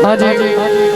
हाँ जी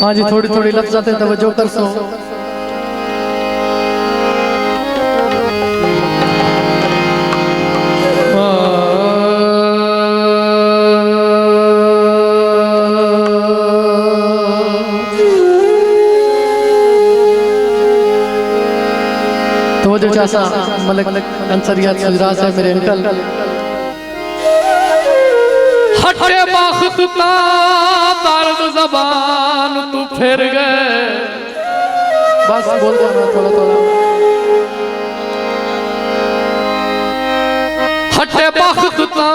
हाँ जी थोड़ी थोड़ी लग जाते तवज्जो कर सो तवज्जो चासा मलिक अंसरियत गुजरात है मेरे अंकल हटे बाख्त का दर्द ज़बान तू फिर गए बस बोल जाना थोड़ा थोड़ा हटे बाख्त का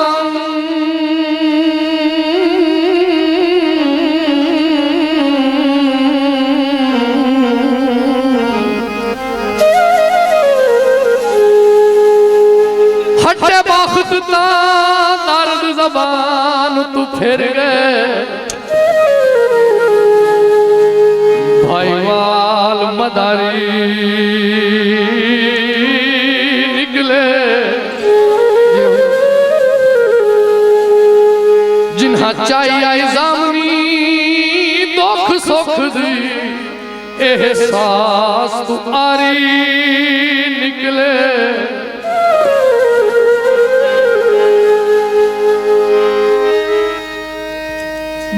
हटे बाख्त का दर्द ज़बान तू फिर गए भाईवाल मदारी निकले जिन्हा चाहिए जामनी दुख सुख दी एहसास तू आरी निकले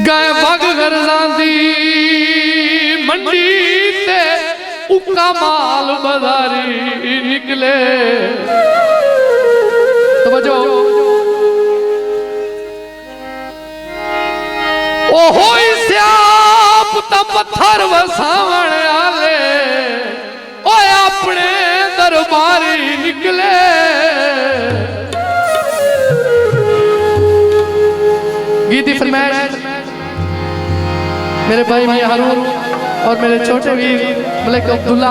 गए वग गरजांदी मंडी ते उका माल बाजारी निकले तो बजो ओ होई स्याप ता पत्थर वसावण आले ओए अपने दरबारी निकले गीती फरमाइश मेरे भाई मियां हारून और मेरे छोटे वीर मलिक अब्दुल्ला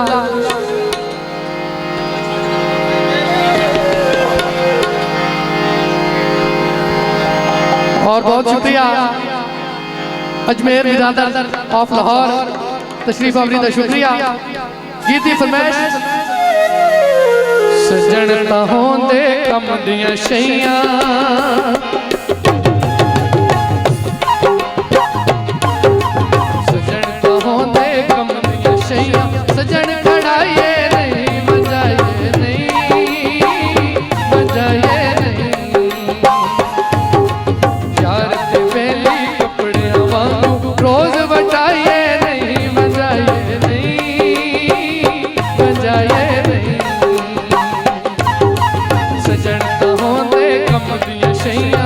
और बहुत शुक्रिया अजमेर बिरादर ऑफ लाहौर तशरीफ आवरी दा शुक्रिया गीती फरमाइश सजन ता होंदे कम दियां शैयां सजन खड़ाए नहीं बजाए नहीं बजाए नहीं यार ते बेली कपड़े वांगू रोज बटाए नहीं बजाए नहीं बजाए नहीं सजन तो होंदे कम दियां शैयां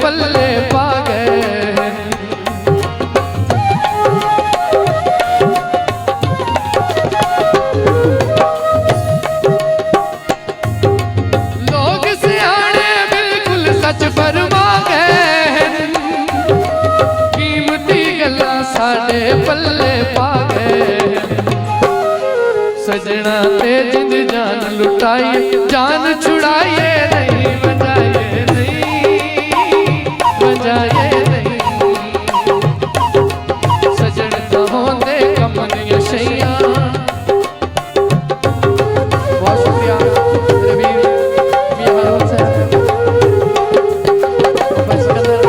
पल्ले पा गए लोग सियाने बिल्कुल सच फरमा गए कीमती गल्लां साडे पल्ले पा गए सजना ते जिंद जान लुटाई जान छुड़ाइए नहीं बजाइए नहीं बजाए नहीं सजन तो होंदे कम दियां शैयां बहुत शुक्रिया मेरे वीर मियां हारून साहब बस कदर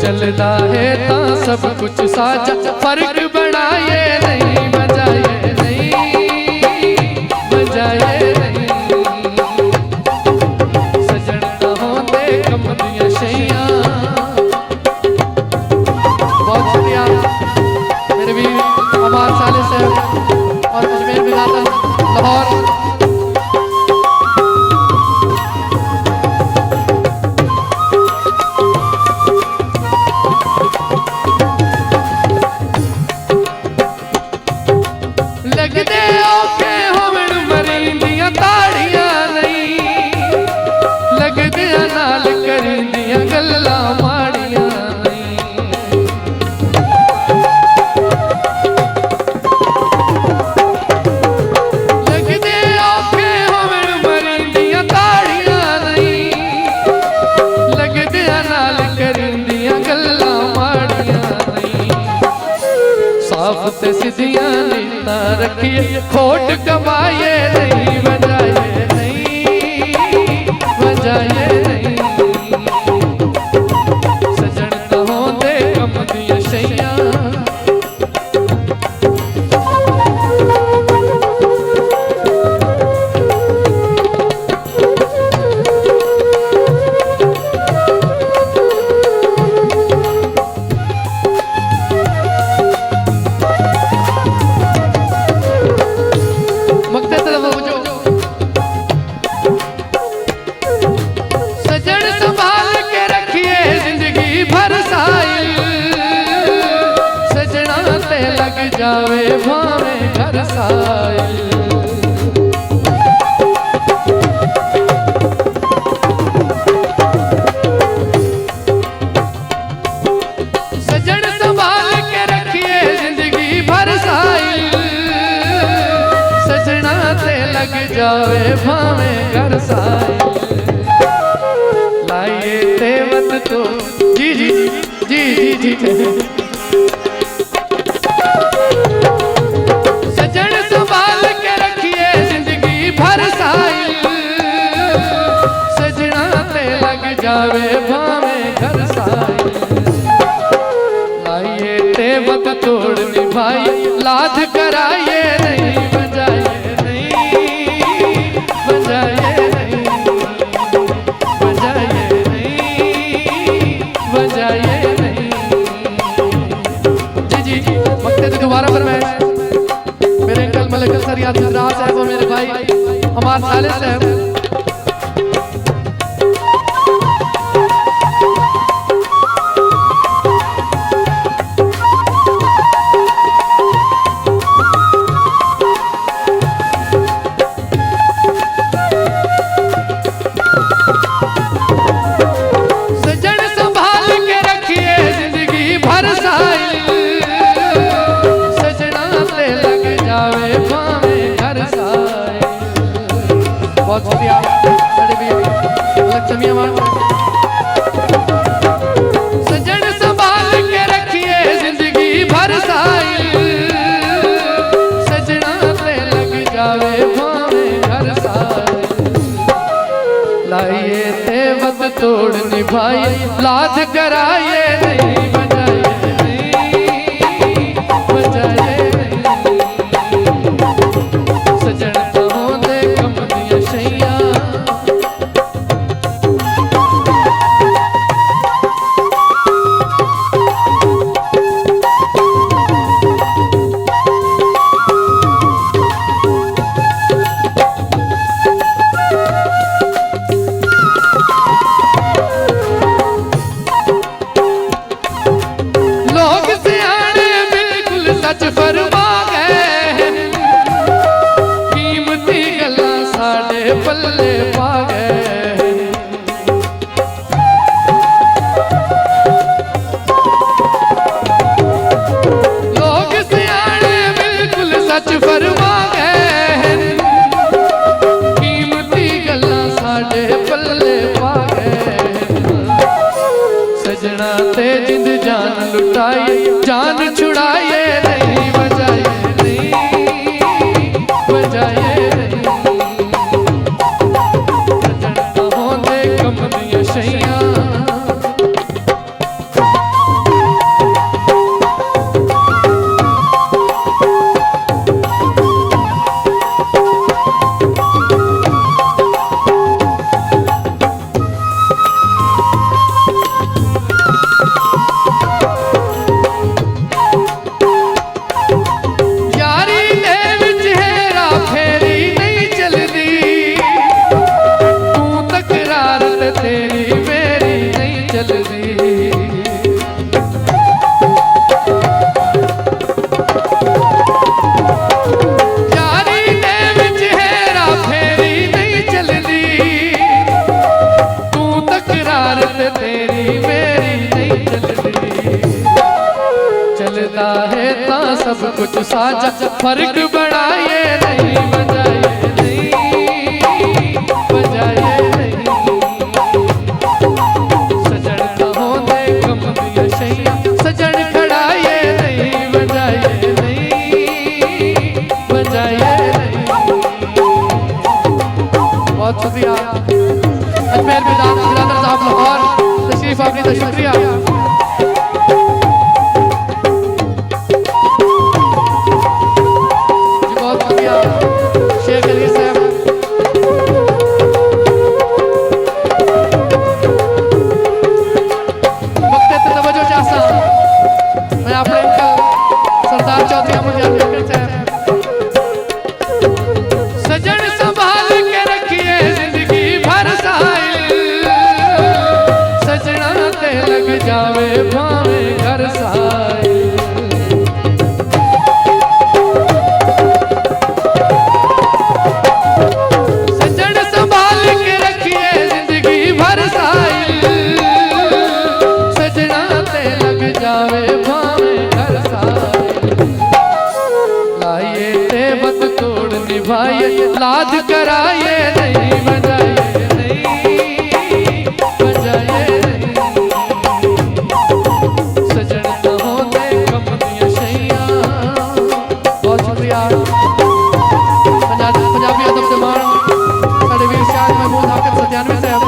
चलता है ता सब कुछ साजा, फर्क बनाए नहीं बजाए नहीं बजाए नहीं। सजन ना होंदे कम दियां शैयां। बहुत शुक्रिया मेरे भी अमान साले साहब और अजमेर बिरादर लाहौर। लगदे औखे होवण मरींदियां ताड़ियां नहीं, लगदे नाल करींदियां गल्लां माड़ियां नहीं। लगदे औखे होवण मरींदियां ताड़ियां नहीं, लगदे नाल करींदियां गल्लां माड़ियां नहीं। साफ ते सिद्धियां नीतां रखिए, खोट कमाए नहीं बजाए नहीं बजाए नहीं। सजन ना होंदे कम दियां शैयां। सजन संभाल के रखिए जिंदगी भर साइल, सजना ते लग जावे भावे घर साइल। सजन संभाल के रखिए जिंदगी भर साइल, सजना ते लग जावे भावे घर साइल। लाइए तेवत तो जी जी जी जी जी। सजन संभाल के रखिए जिंदगी भर साइल, सजना ते लग जावे भावे घर साइल। लाइए तेवत तोड़ निभाई, लाद कराइए नहीं बजाए नहीं बजाए नहीं बजाए नहीं। जी जी मकते थे दोबारा फरमाइश मेरे अंकल मलिक सर यासिर साहब और मेरे भाई अमान साले साहब। बहुत शुक्रिया बड़े भी लक्ष्मी अमान। सजन संभाल के रखिए जिंदगी भर साइल, सजना ते लग जावे भावे घर साइल। लाइए तेवत तोड़ निभाई, लाद कराइए नहीं बजाए नहीं बजाए नहीं। सजन सच फरमा गए, कीमती गल्लां साडे पल्ले पा गए। लोग सियाने बिल्कुल सच फरमा गए, कीमती गल्लां साडे पल्ले पा गए। सजना ते जिंद जान लुटाई, जान छुड़ाए नहीं बजाए नहीं बजाए नहीं। सजन ना होंदे कम दियां शैयां। चलदी यारी दे विच हेरा फेरी नहीं चलदी तू तकरार ते तेरी मेरी नहीं चलदी चलदा है ता सब कुछ साझा फर्क बढ़ाए नहीं बजाए नहीं बजाए नहीं सजन होंदे कम दिया शैया सजन खड़ाए नहीं बजाए नहीं बजाए नहीं। बहुत शुक्रिया अजमेर बिरादर साहब लाहौर तशरीफ आपकी तो शुक्रिया। सजन संभाल के रखिए जिंदगी भर साइल सजना ते लग जावे भावे घर साइल सजन संभाल के रखिए जिंदगी भर साइल सजना ते लग जावे भावे घर साइल लाइए ते बत तोड़ निभाए लाद कराए नहीं बजाए नहीं बजाए नहीं सजन होंदे कम दिया शैया। बहुत शुक्रिया पंजाबी अदब से मान साडे वीर शाह महमूद हाकिम सत्यानवी साहब।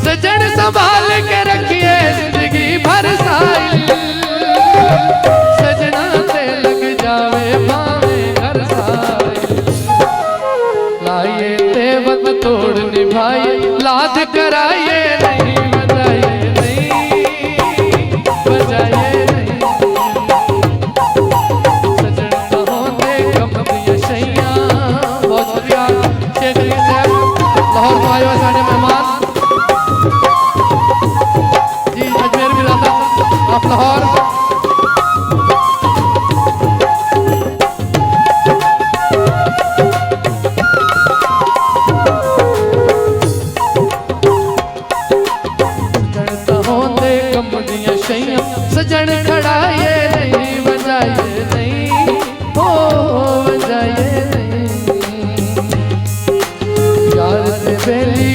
सजन संभाल के रखिए जिंदगी भर साइल सजना ते लग जावे भावे घर साइल लाइए ते वत तोड़ निभाए लाद कराए नहीं बजाए नहीं बजाए नहीं सजन होंदे कम दिया शैया। बहुत शुक्रिया शेख अली साहब लाहौर को आए हुए सारे मेहमान जी अजमेर बिरादर आप लाहौर। सजन खड़ाए नहीं बजाए नहीं हो बजाए नहीं यार से बेली